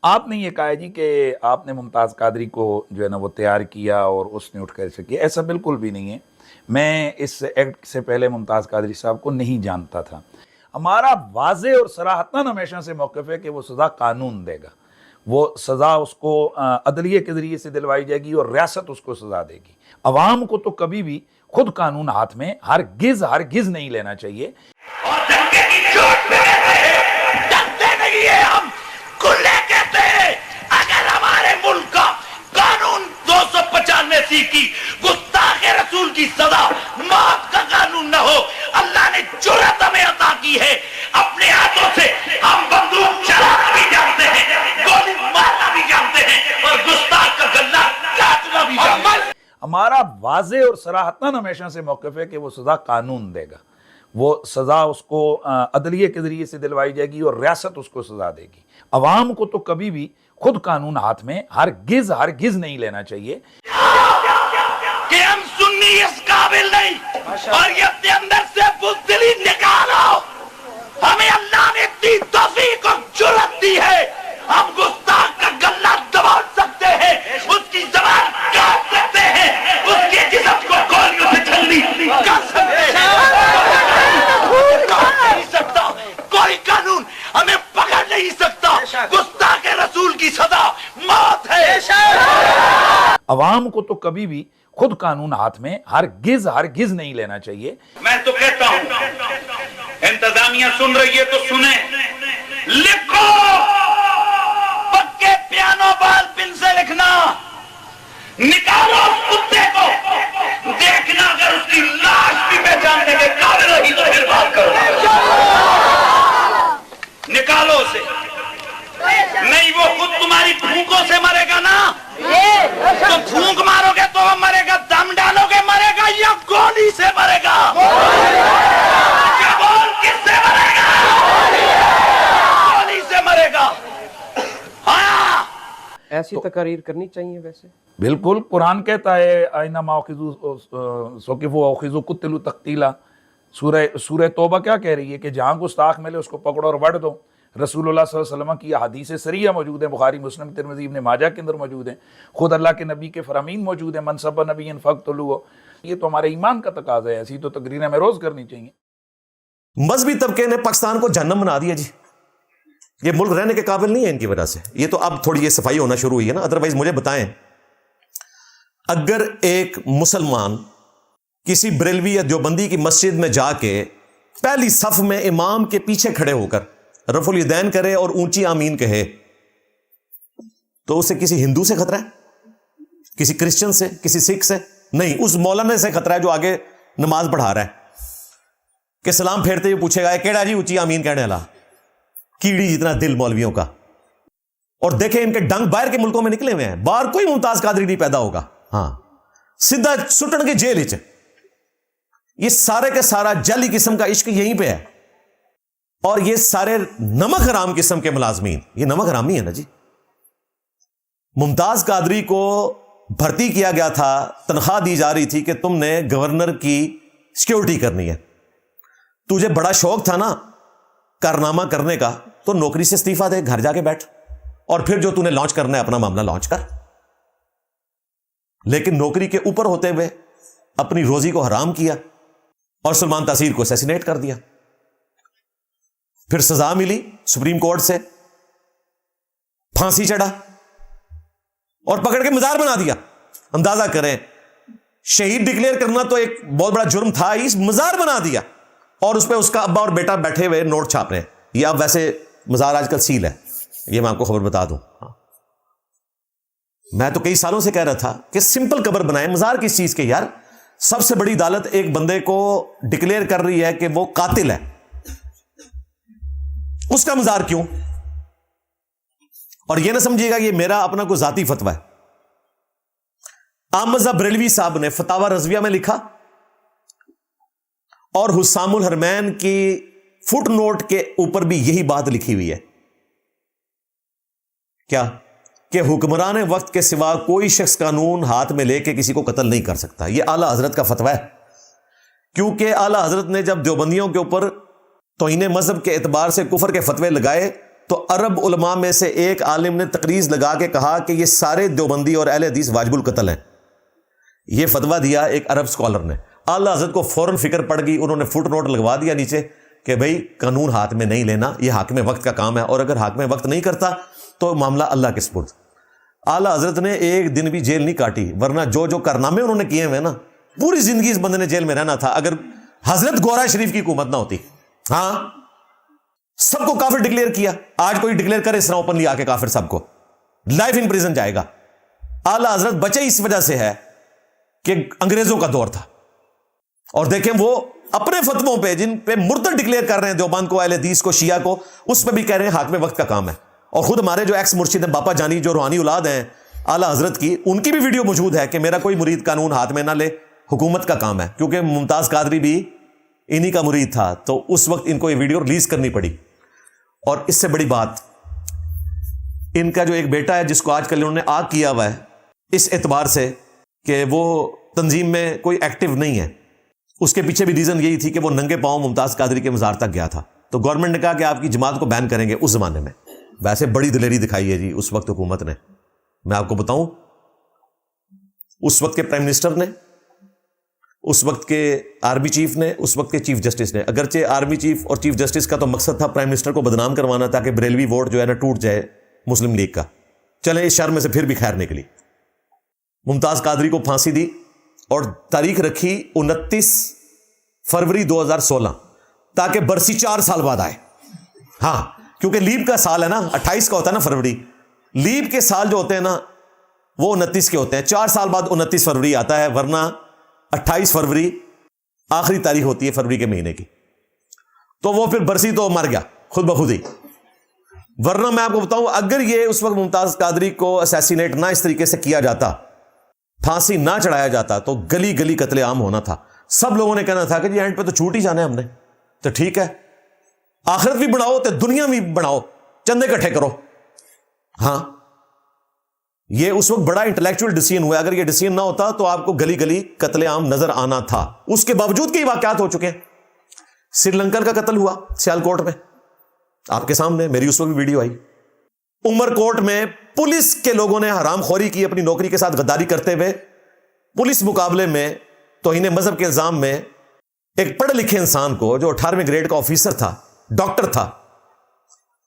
آپ نے یہ کہا ہے جی کہ آپ نے ممتاز قادری کو جو ہے نا وہ تیار کیا اور اس نے اٹھ کر ایسے کیا، ایسا بالکل بھی نہیں ہے۔ میں اس ایکٹ سے پہلے ممتاز قادری صاحب کو نہیں جانتا تھا۔ ہمارا واضح اور صراحتاً ہمیشہ سے موقف ہے کہ وہ سزا قانون دے گا، وہ سزا اس کو عدلیہ کے ذریعے سے دلوائی جائے گی اور ریاست اس کو سزا دے گی۔ عوام کو تو کبھی بھی خود قانون ہاتھ میں ہرگز نہیں لینا چاہیے۔ اور دھکے کی چوٹ میں ڈرتے نہیں ہیں، ہم کھلے کہتے ہیں اگر ہمارے ملک کا قانون 295 کی گستاخ رسول کی سزا موت کا قانون نہ ہو، اللہ نے جرأت ہمیں عطا کی ہے، اپنے ہاتھوں سے ہم بندوق چلانا بھی جانتے ہیں، گولی مارنا بھی جانتے ہیں اور گستاخ کا گلا کاٹنا بھی جانتے ہیں۔ ہمارا واضح اور صراحتاً ہمیشہ سے موقف ہے کہ وہ سزا قانون دے گا، وہ سزا اس کو عدلیہ کے ذریعے سے دلوائی جائے گی اور ریاست اس کو سزا دے گی۔ عوام کو تو کبھی بھی خود قانون ہاتھ میں ہرگز نہیں لینا چاہیے کہ ہم سنی اس قابل نہیں اور یہ اپنے اندر سے بزدلی نکالو۔ ہمیں اللہ نے اتنی توفیق اور جرأت دی ہے، ہم گستاخ کا گلا دبا سکتے ہیں، اس کی زبان کاٹ سکتے ہیں، اس کے جسم کو گولیوں سے چھلنی کر سکتے ہیں۔ کوئی قانون ہمیں پکڑ نہیں سکتا، گستاخ رسول کی سزا موت ہے۔ عوام کو تو کبھی بھی خود قانون ہاتھ میں ہرگز نہیں لینا چاہیے۔ میں تو کہتا ہوں انتظامیہ سن رہی ہے تو سنیں، لکھو، پکے پیانو بال پن سے لکھنا، نکالو اس کتے کو، دیکھنا اگر اس کی لاش بھی پہچاننے کے قابل رہی تو پھر بات کرو، نکالو اسے، نہیں وہ خود تمہاری پھونکوں سے مرے گا نا، تم پھونک مارو گے تو وہ مرے گا، دم ڈالو گے مرے گا یا گولی سے مرے گا؟ کیا بول کس سے مرے گا؟ گولی سے مرے گا۔ ہاں ایسی تقاریر کرنی چاہیے ویسے۔ بالکل، قرآن کہتا ہے اینما اخذوا سوقفوا واخذوا قتلوا تقتیلا۔ سورہ توبہ کیا کہہ رہی ہے کہ جہاں گستاخ ملے اس کو پکڑو اور وڈ دو۔ رسول اللہ صلی اللہ علیہ وسلم کی حدیث سریہ موجود ہیں، بخاری مسلم ترمذی ابن ماجہ کے اندر موجود ہیں، خود اللہ کے نبی کے فرامین موجود ہیں، من سب نبی فاقتلوہ۔ یہ تو ہمارے ایمان کا تقاضا ہے، ایسی تو تقریریں ہمیں روز کرنی چاہیے۔ مذہبی طبقے نے پاکستان کو جہنم بنا دیا جی، یہ ملک رہنے کے قابل نہیں ہے ان کی وجہ سے۔ یہ تو اب تھوڑی یہ صفائی ہونا شروع ہوئی ہے نا، ادروائز مجھے بتائیں، اگر ایک مسلمان کسی بریلوی یا دیوبندی کی مسجد میں جا کے پہلی صف میں امام کے پیچھے کھڑے ہو کر رفع الیدین کرے اور اونچی آمین کہے تو اسے کسی ہندو سے خطرہ ہے، کسی کرسچن سے، کسی سکھ سے نہیں، اس مولانا سے خطرہ ہے جو آگے نماز پڑھا رہا ہے، کہ سلام پھیرتے ہوئے پوچھے گا کیڑا جی اونچی آمین کہنے والا، کیڑی جتنا دل مولویوں کا۔ اور دیکھیں ان کے ڈنگ باہر کے ملکوں میں نکلے ہوئے ہیں، باہر کوئی ممتاز قادری نہیں پیدا ہوگا، ہاں سیدھا سٹن کے جیل وچ۔ یہ سارے کے سارا جعلی قسم کا عشق یہیں پہ ہے، اور یہ سارے نمک حرام قسم کے ملازمین، یہ نمک حرامی ہے نا جی۔ ممتاز قادری کو بھرتی کیا گیا تھا، تنخواہ دی جا رہی تھی کہ تم نے گورنر کی سیکیورٹی کرنی ہے، تجھے بڑا شوق تھا نا کارنامہ کرنے کا، تو نوکری سے استعفیٰ دے، گھر جا کے بیٹھ، اور پھر جو تو نے لانچ کرنا ہے اپنا معاملہ لانچ کر۔ لیکن نوکری کے اوپر ہوتے ہوئے اپنی روزی کو حرام کیا اور سلمان تاثیر کو اسیسینیٹ کر دیا۔ پھر سزا ملی سپریم کورٹ سے، پھانسی چڑھا اور پکڑ کے مزار بنا دیا۔ اندازہ کریں، شہید ڈکلیئر کرنا تو ایک بہت بڑا جرم تھا، اس مزار بنا دیا، اور اس پہ اس کا ابا اور بیٹا بیٹھے ہوئے نوٹ چھاپ رہے ہیں۔ یہ اب ویسے مزار آج کل سیل ہے، یہ میں آپ کو خبر بتا دوں۔ میں تو کئی سالوں سے کہہ رہا تھا کہ سمپل قبر بنائیں، مزار کس چیز کے یار؟ سب سے بڑی عدالت ایک بندے کو ڈکلیئر کر رہی ہے کہ وہ قاتل ہے، اس کا مزار کیوں؟ اور یہ نہ سمجھیے گا یہ میرا اپنا کوئی ذاتی فتویٰ ہے۔ احمد بریلوی صاحب نے فتاوی رضویہ میں لکھا، اور حسام الحرمین کی فٹ نوٹ کے اوپر بھی یہی بات لکھی ہوئی ہے، کیا کہ حکمران وقت کے سوا کوئی شخص قانون ہاتھ میں لے کے کسی کو قتل نہیں کر سکتا۔ یہ اعلیٰ حضرت کا فتویٰ ہے، کیونکہ اعلیٰ حضرت نے جب دیوبندیوں کے اوپر توہین مذہب کے اعتبار سے کفر کے فتوے لگائے تو عرب علماء میں سے ایک عالم نے تقریض لگا کے کہا کہ یہ سارے دیوبندی اور اہل حدیث واجب القتل ہیں. یہ فتویٰ دیا ایک عرب اسکالر نے. اعلیٰ حضرت کو فوراً فکر پڑ گئی, انہوں نے فٹ نوٹ لگوا دیا نیچے کہ بھائی قانون ہاتھ میں نہیں لینا, یہ حاکم وقت کا کام ہے, اور اگر حاکم وقت نہیں کرتا تو معاملہ اللہ کے سپرد. اعلیٰ حضرت نے ایک دن بھی جیل نہیں کاٹی, ورنہ جو کارنامے انہوں نے کیے ہوئے نا, پوری زندگی اس بندے نے جیل میں رہنا تھا اگر حضرت گورا شریف کی حکومت نہ ہوتی. ہاں, سب کو کافر ڈکلیئر کیا. آج کوئی ڈکلیئر کرے اس طرح اوپنلی آ کے کافر سب کو, لائف ان پریزن جائے گا. اعلیٰ حضرت بچے اس وجہ سے ہے کہ انگریزوں کا دور تھا, اور دیکھیں وہ اپنے فتووں پہ جن پہ مرتد ڈکلیئر کر رہے ہیں دیوبند کو, اہل حدیث کو, شیعہ کو, اس پہ بھی کہہ رہے ہیں حاکم وقت کا کام ہے. اور خود ہمارے جو ایکس مرشد ہیں باپا جانی, جو روحانی اولاد ہیں اعلیٰ حضرت کی, ان کی بھی ویڈیو موجود ہے کہ میرا کوئی مرید قانون ہاتھ میں نہ لے, حکومت کا کام ہے. کیونکہ ممتاز قادری بھی انہی کا مرید تھا, تو اس وقت ان کو یہ ویڈیو ریلیز کرنی پڑی. اور اس سے بڑی بات, ان کا جو ایک بیٹا ہے جس کو آج کل انہوں نے آگ کیا ہوا ہے اس اعتبار سے کہ وہ تنظیم میں کوئی ایکٹیو نہیں ہے, اس کے پیچھے بھی ریزن یہی تھی کہ وہ ننگے پاؤں ممتاز قادری کے مزار تک گیا تھا. تو گورنمنٹ نے کہا کہ آپ کی جماعت کو بین کریں گے. اس زمانے میں ویسے بڑی دلیری دکھائی ہے جی اس وقت حکومت نے. میں آپ کو بتاؤں, اس وقت کے پرائم منسٹر نے, اس وقت کے آرمی چیف نے, اس وقت کے چیف جسٹس نے, اگرچہ آرمی چیف اور چیف جسٹس کا تو مقصد تھا پرائم منسٹر کو بدنام کروانا تاکہ بریلوی ووٹ جو ہے نا ٹوٹ جائے مسلم لیگ کا. چلیں اس شر میں سے پھر بھی خیر نکلی. ممتاز قادری کو پھانسی دی اور تاریخ رکھی 29 فروری 2016 تاکہ برسی 4 سال بعد آئے. ہاں, کیونکہ لیپ کا سال ہے نا, 28 کا ہوتا ہے نا فروری, لیپ کے سال جو ہوتے ہیں نا وہ 29 کے ہوتے ہیں. 4 سال بعد 29 فروری آتا ہے, ورنہ 28 فروری آخری تاریخ ہوتی ہے فروری کے مہینے کی. تو وہ پھر برسی تو مر گیا خود بخود ہی. ورنہ میں آپ کو بتاؤں, اگر یہ اس وقت ممتاز قادری کو اسیسینیٹ نہ اس طریقے سے کیا جاتا, پھانسی نہ چڑھایا جاتا, تو گلی گلی قتل عام ہونا تھا. سب لوگوں نے کہنا تھا کہ جی اینڈ پہ تو چھوٹ ہی جانا ہے ہم نے, تو ٹھیک ہے آخرت بھی بڑھاؤ تو دنیا بھی بڑھاؤ, چندے اکٹھے کرو. ہاں, یہ اس وقت بڑا انٹلیکچوئل ڈیسیژن ہوا. اگر یہ ڈیسیژن نہ ہوتا تو آپ کو گلی گلی قتل عام نظر آنا تھا. اس کے باوجود کئی واقعات ہو چکے ہیں. سری لنکن کا قتل ہوا سیالکوٹ میں, آپ کے سامنے, میری اس وقت بھی ویڈیو آئی. عمر کوٹ میں پولیس کے لوگوں نے حرام خوری کی اپنی نوکری کے ساتھ غداری کرتے ہوئے. پولیس مقابلے میں توہین مذہب کے الزام میں ایک پڑھے لکھے انسان کو جو 18ویں گریڈ کا آفیسر تھا, ڈاکٹر تھا,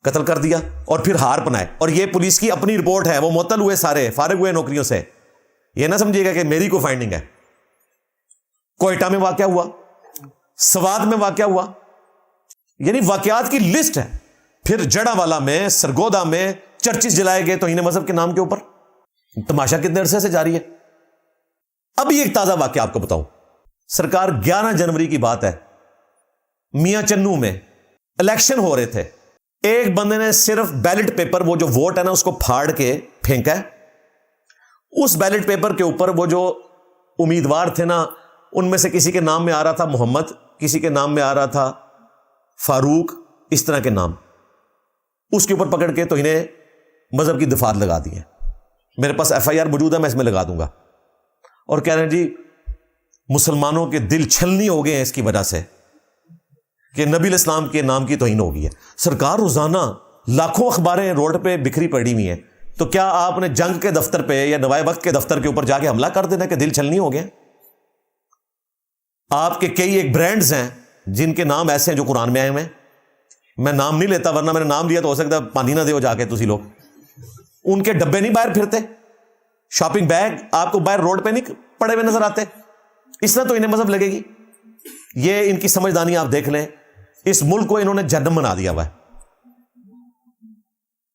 قتل کر دیا اور پھر ہار پنائے. اور یہ پولیس کی اپنی رپورٹ ہے, وہ معطل ہوئے, سارے فارغ ہوئے نوکریوں سے. یہ نہ سمجھیے گا کہ میری کو فائنڈنگ ہے. کوئٹہ میں واقعہ ہوا, سوات میں واقعہ ہوا, یعنی واقعات کی لسٹ ہے. پھر جڑا والا میں, سرگودا میں چرچز جلائے گئے توہین مذہب کے نام کے اوپر. تماشا کتنے عرصے سے جاری ہے. ابھی ایک تازہ واقعہ آپ کو بتاؤں. سرکار 11 جنوری کی بات ہے, میاں چنو میں الیکشن ہو رہے تھے. ایک بندے نے صرف بیلٹ پیپر, وہ جو ووٹ ہے نا, اس کو پھاڑ کے پھینکا ہے. اس بیلٹ پیپر کے اوپر وہ جو امیدوار تھے نا, ان میں سے کسی کے نام میں آ رہا تھا محمد, کسی کے نام میں آ رہا تھا فاروق, اس طرح کے نام. اس کے اوپر پکڑ کے توہین مذہب کی دفعات لگا دی ہیں. میرے پاس FIR موجود ہے, میں اس میں لگا دوں گا. اور کہہ رہے ہیں جی مسلمانوں کے دل چھلنی ہو گئے ہیں اس کی وجہ سے کہ نبی الاسلام کے نام کی توہین ہو گئی ہے. سرکار روزانہ لاکھوں اخباریں روڈ پہ بکھری پڑی ہوئی ہیں, تو کیا آپ نے جنگ کے دفتر پہ یا نوائے وقت کے دفتر کے اوپر جا کے حملہ کر دینا کہ دل چھلنی ہو گئے؟ آپ کے کئی ایک برانڈز ہیں جن کے نام ایسے ہیں جو قرآن میں آئے ہوئے ہیں. میں نام نہیں لیتا, ورنہ میں نے نام لیا تو ہو سکتا ہے پانی نہ دے ہو جا کے تسی لوگ. ان کے ڈبے نہیں باہر پھرتے, شاپنگ بیگ آپ کو باہر روڈ پہ نہیں پڑے ہوئے نظر آتے. اس طرح تو انہیں مذہب لگے گی. یہ ان کی سمجھدانی آپ دیکھ لیں. اس ملک کو انہوں نے جہنم بنا دیا ہوا ہے.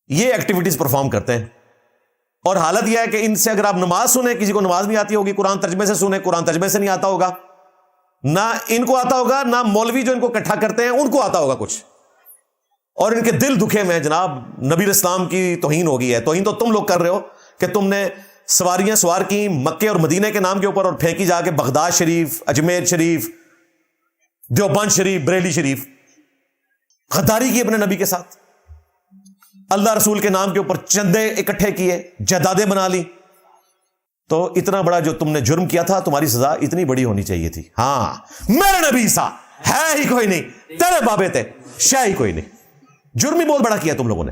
یہ ایکٹیویٹیز پرفارم کرتے ہیں. اور حالت یہ ہے کہ ان سے اگر آپ نماز سنیں, کسی کو نماز نہیں آتی ہوگی, قرآن ترجمے سے سنیں, قرآن ترجمے سے نہیں آتا ہوگا, نہ ان کو آتا ہوگا, نہ مولوی جو ان کو اکٹھا کرتے ہیں ان کو آتا ہوگا کچھ. اور ان کے دل دکھے میں جناب نبی اسلام کی توہین ہو گئی ہے. توہین تو تم لوگ کر رہے ہو کہ تم نے سواریاں سوار کی مکے اور مدینے کے نام کے اوپر اور پھینکی جا کے بغداد شریف, اجمیر شریف, دیوبند شریف, بریلی شریف. غداری کی اپنے نبی کے ساتھ, اللہ رسول کے نام کے اوپر چندے اکٹھے کیے, جائیدادیں بنا لی. تو اتنا بڑا جو تم نے جرم کیا تھا, تمہاری سزا اتنی بڑی ہونی چاہیے تھی. ہاں, میرے نبی سا ہے ہی کوئی نہیں, تیرے بابے تھے شے ہی کوئی نہیں. جرم ہی بہت بڑا کیا تم لوگوں نے.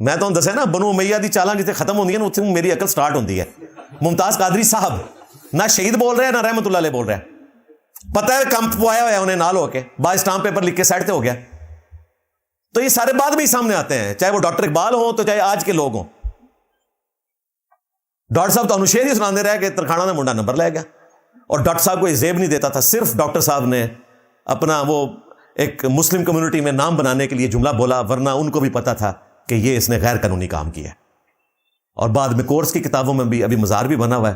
میں تو دسے نا بنو امیہ دی چالاں جتنے ختم ہوندی ہیں نا اتنے میری عقل سٹارٹ ہوندی ہے. ممتاز قادری صاحب نہ شہید بول رہے ہیں نہ رحمت اللہ علیہ بول رہے ہیں, پتہ ہے کمپ پوایا ہوا ہے انہیں نال ہو کے, بعض اسٹامپ پیپر لکھ کے سائڈ پہ ہو گیا. تو یہ سارے بعد میں ہی سامنے آتے ہیں, چاہے وہ ڈاکٹر اقبال ہوں تو چاہے آج کے لوگ ہوں. ڈاکٹر صاحب تو انوشیر ہی سنانے رہے کہ ترکھانا نے منڈا نمبر لے گیا, اور ڈاکٹر صاحب کو یہ زیب نہیں دیتا تھا. صرف ڈاکٹر صاحب نے اپنا وہ ایک مسلم کمیونٹی میں نام بنانے کے لیے جملہ بولا, ورنہ ان کو بھی پتا تھا کہ یہ اس نے غیر قانونی کام کیا ہے. اور بعد میں کورس کی کتابوں میں بھی ابھی مزار بھی بنا ہوا ہے.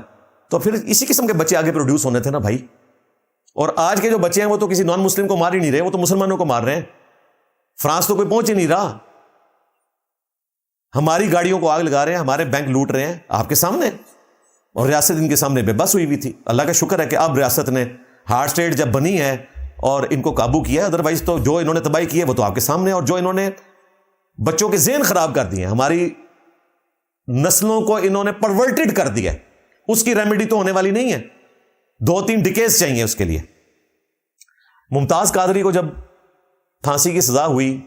تو پھر اسی قسم کے بچے آگے پروڈیوس ہونے تھے نا بھائی. اور آج کے جو بچے ہیں وہ تو کسی نان مسلم کو مار ہی نہیں رہے, وہ تو مسلمانوں کو مار رہے ہیں. فرانس تو کوئی پہنچ ہی نہیں رہا. ہماری گاڑیوں کو آگ لگا رہے ہیں, ہمارے بینک لوٹ رہے ہیں آپ کے سامنے, اور ریاست ان کے سامنے بے بس ہوئی ہوئی تھی. اللہ کا شکر ہے کہ اب ریاست نے ہارڈ اسٹیٹ جب بنی ہے اور ان کو قابو کیا ہے, ادروائز تو جو انہوں نے تباہی کی ہے وہ تو آپ کے سامنے, اور جو انہوں نے بچوں کے ذہن خراب کر دیے ہیں, ہماری نسلوں کو انہوں نے پرورٹڈ کر دیا ہے, اس کی ریمیڈی تو ہونے والی نہیں ہے. 2-3 ڈیکیز چاہیے اس کے لیے. ممتاز قادری کو جب پھانسی کی سزا ہوئی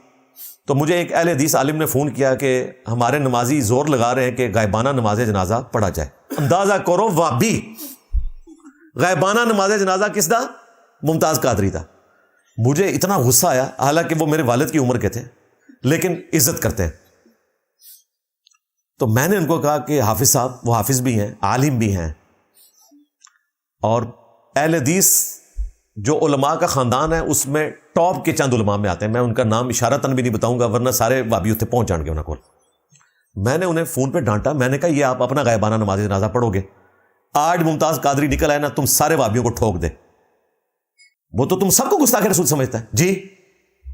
تو مجھے ایک اہل حدیث عالم نے فون کیا کہ ہمارے نمازی زور لگا رہے ہیں کہ غائبانہ نماز جنازہ پڑھا جائے. اندازہ کرو وابی غائبانہ نماز جنازہ کس دا؟ ممتاز قادری تھا. مجھے اتنا غصہ آیا, حالانکہ وہ میرے والد کی عمر کے تھے لیکن عزت کرتے ہیں. تو میں نے ان کو کہا کہ حافظ صاحب, وہ حافظ بھی ہیں, عالم بھی ہیں, اور اہل حدیث جو علماء کا خاندان ہے اس میں ٹاپ کے چند علماء میں آتے ہیں. میں ان کا نام اشارتاً بھی نہیں بتاؤں گا ورنہ سارے وابی اتنے پہنچ جان گے انہوں کو. میں نے انہیں فون پہ ڈانٹا, میں نے کہا یہ آپ اپنا غائبانہ نماز جنازہ پڑھو گے, آج ممتاز قادری نکل آئے نا تم سارے وابیوں کو ٹھوک دے. وہ تو تم سب کو گستاخ رسول سمجھتا ہے جی.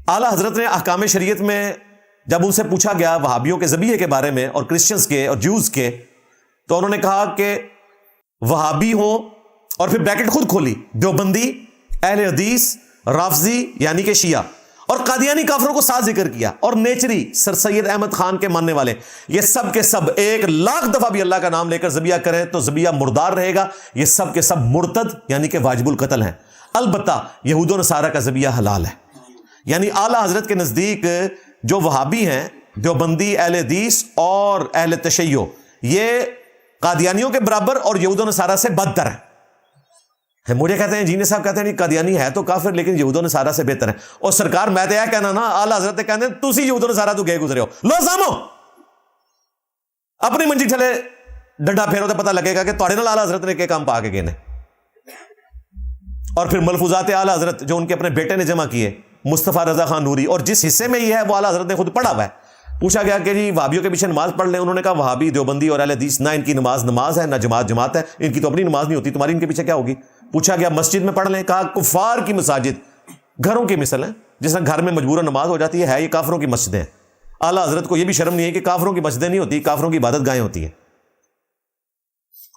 اعلیٰ حضرت نے احکام شریعت میں جب ان سے پوچھا گیا وہابیوں کے ذبیحے کے بارے میں اور کرسچنز کے اور جوز کے, تو انہوں نے کہا کہ وہابی ہوں, اور پھر بریکٹ خود کھولی, دیوبندی, اہل حدیث, رافضی یعنی کہ شیعہ, اور قادیانی کافروں کو ساتھ ذکر کیا, اور نیچری سر سید احمد خان کے ماننے والے, یہ سب کے سب 1,00,000 دفعہ بھی اللہ کا نام لے کر ذبیحہ کریں تو ذبیحہ مردار رہے گا. یہ سب کے سب مرتد یعنی کہ واجب القتل ہیں. البتہ یہود و نصارہ کا ذبیحہ حلال ہے. یعنی اعلیٰ حضرت کے نزدیک جو وہابی ہیں, دیوبندی, اہل حدیث اور اہل تشیع, یہ قادیانیوں کے برابر اور یہود و نصارہ سے بدتر ہیں. مجھے کہتے ہیں جینے صاحب کہتے ہیں نہیں قادیانی ہے تو کافر لیکن یہود و نصارہ سے بہتر ہے. اور سرکار میں تو یہ کہنا نا, اعلیٰ حضرت کہتے ہیں تسی یہود و نصارہ تو گئے گزرے ہو, لو سامو اپنی منجی چلے ڈنڈا پھیرو تو پتہ لگے گا کہ تھوڑے نال اعلیٰ حضرت نے کہ کام پا کے گئے. اور پھر ملفوظات اعلیٰ حضرت جو ان کے اپنے بیٹے نے جمع کیے, مصطفیٰ رضا خان نوری, اور جس حصے میں یہ ہے وہ اعلیٰ حضرت نے خود پڑھا ہوا ہے. پوچھا گیا کہ جی وہابیوں کے پیچھے نماز پڑھ لیں, انہوں نے کہا وہابی, دیوبندی اور اہل حدیث نہ ان کی نماز ہے نہ جماعت ہے, ان کی تو اپنی نماز نہیں ہوتی, تمہاری ان کے پیچھے کیا ہوگی. پوچھا گیا مسجد میں پڑھ لیں, کہا کفار کی مساجد گھروں کی مثل ہیں, جس طرح گھر میں مجبورہ نماز ہو جاتی ہے یہ کافروں کی مسجدیں ہیں. اعلیٰ حضرت کو یہ بھی شرم نہیں ہے کہ کافروں کی مسجدیں نہیں ہوتی, کافروں کی عبادت گاہیں ہوتی ہیں.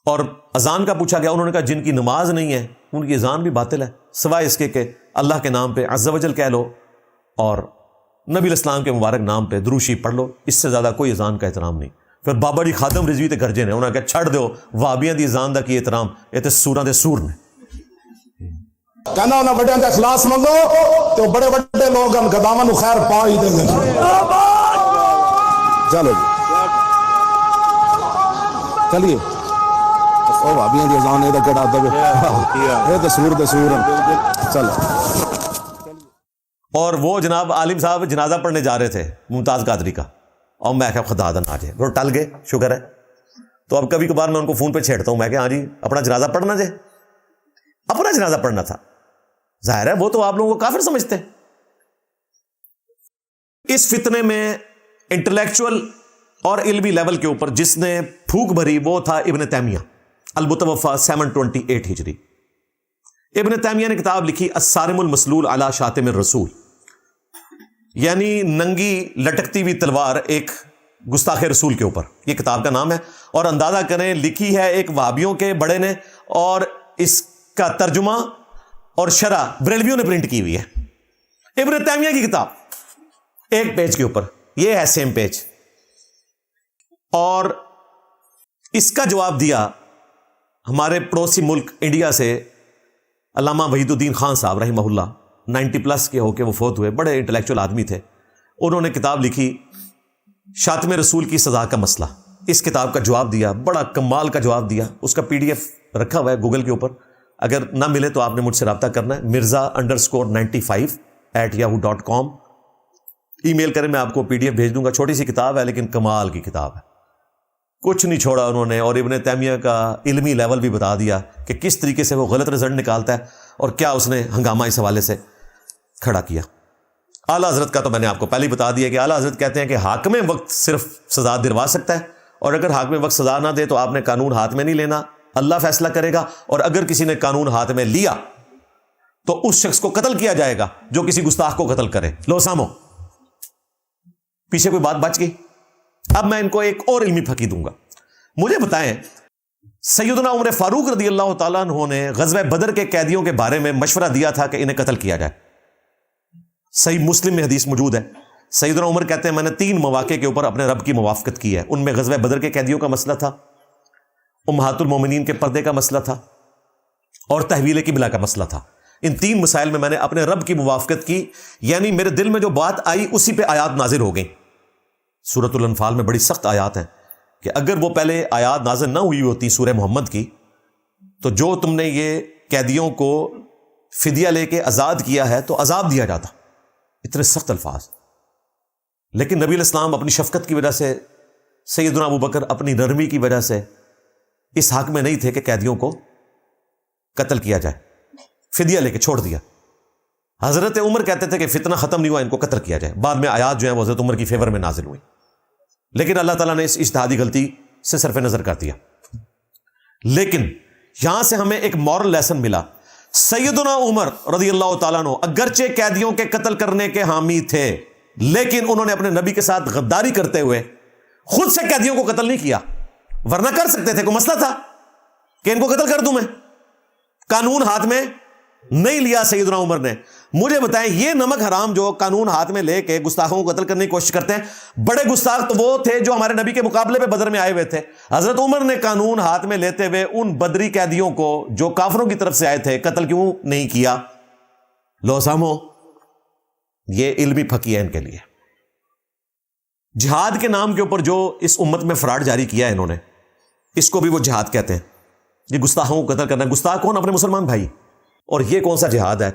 اور اذان کا پوچھا گیا, انہوں نے کہا جن کی نماز نہیں ہے ان کی اذان بھی باطل ہے, سوائے اس کے کہ اللہ کے نام پہ عز و جل کہہ لو اور نبی الاسلام کے مبارک نام پہ دروشی پڑھ لو, اس سے زیادہ کوئی اذان کا احترام نہیں. پھر بابا جی خادم رضوی تے گرجے نے, انہوں نے کہا چھڑ دو وہابیاں دی اذان دا کی احترام, یہ تے سوراں دے سور نے. کہنا انہاں بڑیاں دا اخلاص منگو تو بڑے بڑے لوگ ان گداواں نو خیر پا ہی دیں گے. چلو جی چلیے, او بھابیاں دی اذان اے دا کڑا دے اے تے سور چلو. اور وہ جناب عالم صاحب جنازہ پڑھنے جا رہے تھے ممتاز قادری کا, اور میں کہا خدا دن آ جائے, وہ ٹل گئے, شکر ہے. تو اب کبھی کبھار میں ان کو فون پہ چھیڑتا ہوں, میں کہ ہاں جی اپنا جنازہ پڑھنا جائے, اپنا جنازہ پڑھنا تھا. ظاہر ہے وہ تو آپ لوگوں کو کافر سمجھتے ہیں. اس فتنے میں انٹلیکچول اور علمی لیول کے اوپر جس نے پھونک بھری وہ تھا ابن تیمیہ, المتوفی 728 ہجری. ابن تیمیہ نے کتاب لکھی الصارم المسلول علی شاتم الرسول, یعنی ننگی لٹکتی ہوئی تلوار ایک گستاخ رسول کے اوپر, یہ کتاب کا نام ہے. اور اندازہ کریں لکھی ہے ایک وہابیوں کے بڑے نے, اور اس کا ترجمہ اور شرح بریلویوں نے پرنٹ کی ہوئی ہے. ابن تیمیہ کی کتاب ایک پیج کے اوپر, یہ ہے سیم پیج. اور اس کا جواب دیا ہمارے پڑوسی ملک انڈیا سے علامہ وحید الدین خان صاحب رحمہ اللہ, 90 پلس کے ہو کے وہ فوت ہوئے, بڑے انٹلیکچوئل آدمی تھے. انہوں نے کتاب لکھی شاتم رسول کی سزا کا مسئلہ، اس کتاب کا جواب دیا، بڑا کمال کا جواب دیا، اس کا PDF رکھا ہوا ہے گوگل کے اوپر، اگر نہ ملے تو آپ نے مجھ سے رابطہ کرنا ہے، mirza_95@yahoo.com، ای میل کریں، میں آپ کو PDF بھیج دوں گا، چھوٹی سی کتاب ہے لیکن کمال کی کتاب ہے، کچھ نہیں چھوڑا انہوں نے، اور ابن تیمیہ کا علمی لیول بھی بتا دیا کہ کس طریقے سے وہ غلط رزلٹ نکالتا ہے اور کیا اس نے ہنگامہ اس حوالے سے کھڑا کیا۔ اعلیٰ حضرت کا تو میں نے آپ کو پہلے ہی بتا دیا کہ اعلیٰ حضرت کہتے ہیں کہ حاکم وقت صرف سزا دلوا سکتا ہے، اور اگر حاکم وقت سزا نہ دے تو آپ نے قانون ہاتھ میں نہیں لینا، اللہ فیصلہ کرے گا، اور اگر کسی نے قانون ہاتھ میں لیا تو اس شخص کو قتل کیا جائے گا جو کسی گستاخ کو قتل کرے۔ لو سامو، پیچھے کوئی بات بچ گئی؟ اب میں ان کو ایک اور علمی پھکی دوں گا۔ مجھے بتائیں، سیدنا عمر فاروق رضی اللہ تعالیٰ عنہ نے غزوہ بدر کے قیدیوں کے بارے میں مشورہ دیا تھا کہ انہیں قتل کیا جائے، صحیح مسلم میں حدیث موجود ہے۔ سیدنا عمر کہتے ہیں میں نے 3 مواقع کے اوپر اپنے رب کی موافقت کی ہے، ان میں غزوہ بدر کے قیدیوں کا مسئلہ تھا، امہات المومنین کے پردے کا مسئلہ تھا، اور تحویل قبلہ کا مسئلہ تھا۔ ان 3 مسائل میں نے اپنے رب کی موافقت کی، یعنی میرے دل میں جو بات آئی اسی پہ آیات نازل ہو گئیں۔ سورۃ الانفال میں بڑی سخت آیات ہیں کہ اگر وہ پہلے آیات نازل نہ ہوئی ہوتی سورہ محمد کی، تو جو تم نے یہ قیدیوں کو فدیہ لے کے آزاد کیا ہے تو عذاب دیا جاتا، اتنے سخت الفاظ۔ لیکن نبی علیہ السلام اپنی شفقت کی وجہ سے، سیدنا ابو بکر اپنی نرمی کی وجہ سے اس حق میں نہیں تھے کہ قیدیوں کو قتل کیا جائے، فدیہ لے کے چھوڑ دیا۔ حضرت عمر کہتے تھے کہ فتنہ ختم نہیں ہوا، ان کو قتل کیا جائے، بعد میں آیات جو ہیں وہ حضرت عمر کی فیور میں نازل ہوئی، لیکن اللہ تعالیٰ نے اس اجتہادی غلطی سے صرف نظر کر دیا۔ لیکن یہاں سے ہمیں ایک مورل لیسن ملا۔ سیدنا عمر رضی اللہ تعالیٰ عنہ اگرچہ قیدیوں کے قتل کرنے کے حامی تھے، لیکن انہوں نے اپنے نبی کے ساتھ غداری کرتے ہوئے خود سے قیدیوں کو قتل نہیں کیا، ورنہ کر سکتے تھے، کوئی مسئلہ تھا کہ ان کو قتل کر دوں میں؟ قانون ہاتھ میں نہیں لیا سیدنا عمر نے۔ مجھے بتائیں، یہ نمک حرام جو قانون ہاتھ میں لے کے گستاخوں کو قتل کرنے کی کوشش کرتے ہیں، بڑے گستاخ تو وہ تھے جو ہمارے نبی کے مقابلے پہ بدر میں آئے ہوئے تھے۔ حضرت عمر نے قانون ہاتھ میں لیتے ہوئے ان بدری قیدیوں کو جو کافروں کی طرف سے آئے تھے قتل کیوں نہیں کیا؟ لو سامو، یہ علمی پھکی ہے ان کے لیے۔ جہاد کے نام کے اوپر جو اس امت میں فراڈ جاری کیا ہے انہوں نے، اس کو بھی وہ جہاد کہتے ہیں۔ یہ گستاخوں کو قتل کرنا، گستاخ کون؟ اپنے مسلمان بھائی۔ اور یہ کون سا جہاد ہے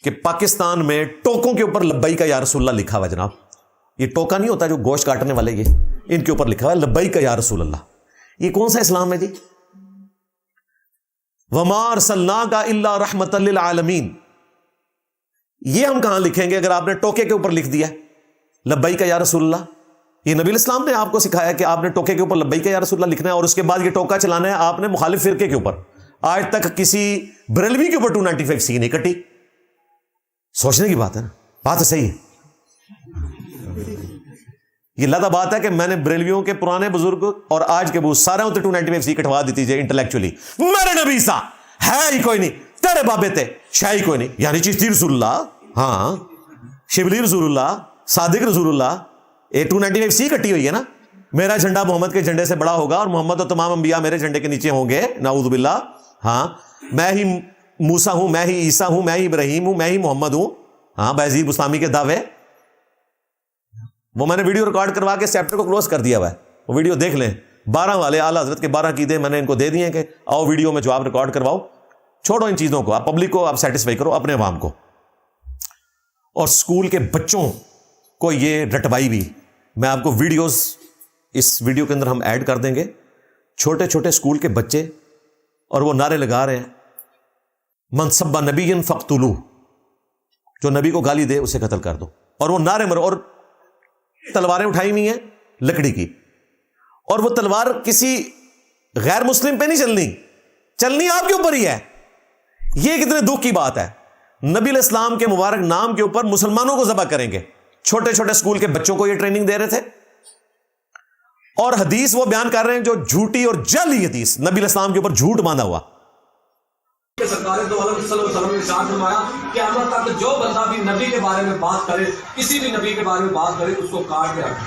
کہ پاکستان میں ٹوکوں کے اوپر لبیک یا رسول اللہ لکھا ہوا ہے؟ جناب، یہ ٹوکا نہیں ہوتا جو گوشت کاٹنے والے، یہ ان کے اوپر لکھا ہوا ہے لبیک یا رسول اللہ۔ یہ کون سا اسلام ہے جی؟ وما ارسلناک الا رحمۃ للعالمین، یہ ہم کہاں لکھیں گے اگر آپ نے ٹوکے کے اوپر لکھ دیا لبیک یا رسول اللہ؟ یہ نبی الاسلام نے آپ کو سکھایا کہ آپ نے ٹوکے کے اوپر لبیک یا رسول اللہ لکھنا ہے، اور اس کے بعد یہ ٹوکا چلانا ہے آپ نے مخالف فرقے کے اوپر۔ آج تک کسی بریلوی کے اوپر 295C نہیں کٹی۔ سوچنے کی بات ہے نا، بات صحیح ہے۔ یہ لادہ بات ہے کہ میں نے بریلویوں کے پرانے بزرگ اور آج کے بزرگ سارے ہوتے 295C کٹوا دیتی ہے انٹلیکچولی۔ میرے نبی سا ہے ہی کوئی نہیں، تیرے بابے تھے شاہی کوئی نہیں، یعنی چشتی رسول اللہ، ہاں شبلی رسول اللہ، صادق رسول اللہ، یہ 295C کٹی ہوئی ہے نا۔ میرا جھنڈا محمد کے جھنڈے سے بڑا ہوگا اور محمد اور تمام انبیاء میرے جھنڈے کے نیچے ہوں گے، نعوذ باللہ۔ ہاں میں ہی موسیٰ ہوں، میں ہی عیسیٰ ہوں، میں ہی ابراہیم ہوں، میں ہی محمد ہوں۔ ہاں بازید بستامی کے دعوے، وہ میں نے ویڈیو ریکارڈ کروا کے چیپٹر کو کلوز کر دیا ہوا ہے، وہ ویڈیو دیکھ لیں۔ 12 والے اعلیٰ حضرت کے 12 عقیدے میں نے ان کو دے دیے ہیں کہ آؤ ویڈیو میں جو آپ ریکارڈ کرواؤ، چھوڑو ان چیزوں کو، آپ پبلک کو آپ سیٹسفائی کرو، اپنے عوام کو۔ اور سکول کے بچوں کو یہ رٹوائی بھی، میں آپ کو ویڈیوز اس ویڈیو کے اندر ہم ایڈ کر دیں گے، چھوٹے چھوٹے سکول کے بچے، اور وہ نعرے لگا رہے ہیں من سب نبی فقتلوہ، جو نبی کو گالی دے اسے قتل کر دو، اور وہ نعرے اور تلواریں اٹھائی ہوئی ہیں لکڑی کی، اور وہ تلوار کسی غیر مسلم پہ نہیں چلنی آپ کے اوپر ہی ہے۔ یہ کتنے دکھ کی بات ہے، نبی علیہ السلام کے مبارک نام کے اوپر مسلمانوں کو ذبح کریں گے۔ چھوٹے چھوٹے سکول کے بچوں کو یہ ٹریننگ دے رہے تھے، اور حدیث وہ بیان کر رہے ہیں جو جھوٹی اور جعلی حدیث، نبی علیہ السلام کے اوپر جھوٹ باندھا ہوا۔ سرکار دو عالم صلی اللہ علیہ وسلم نے ارشاد فرمایا کہ قیامت تک جو بندہ بھی نبی کے بارے میں بات کرے، کسی بھی نبی کے بارے میں بات کرے، اس کو کاٹ کے رکھ دے۔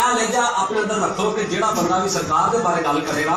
ਇਹ ਲਹਿਜਾ ਆਪਣੇ ਅੰਦਰ ਰੱਖੋ ਕਿ ਜਿਹੜਾ ਬੰਦਾ ਵੀ ਸਰਕਾਰ ਦੇ ਬਾਰੇ ਗੱਲ ਕਰੇਗਾ,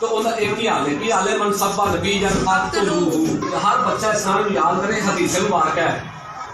ਤਾਂ ਉਹਦਾ ਇੱਕ ਹੀ ਹਾਲ ਹੈ ਕਿ ਹਾਲੇ ਮਨ ਸੱਬਾ ਨਬੀ ਜਨ ਫਕਤਲੂਹੂ। ਹਰ ਬੱਚਾ ਇਸਲਾਮ ਨੂੰ ਯਾਦ ਕਰੇ, ਹਦੀਸ ਮੁਬਾਰਕ ਹੈ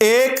1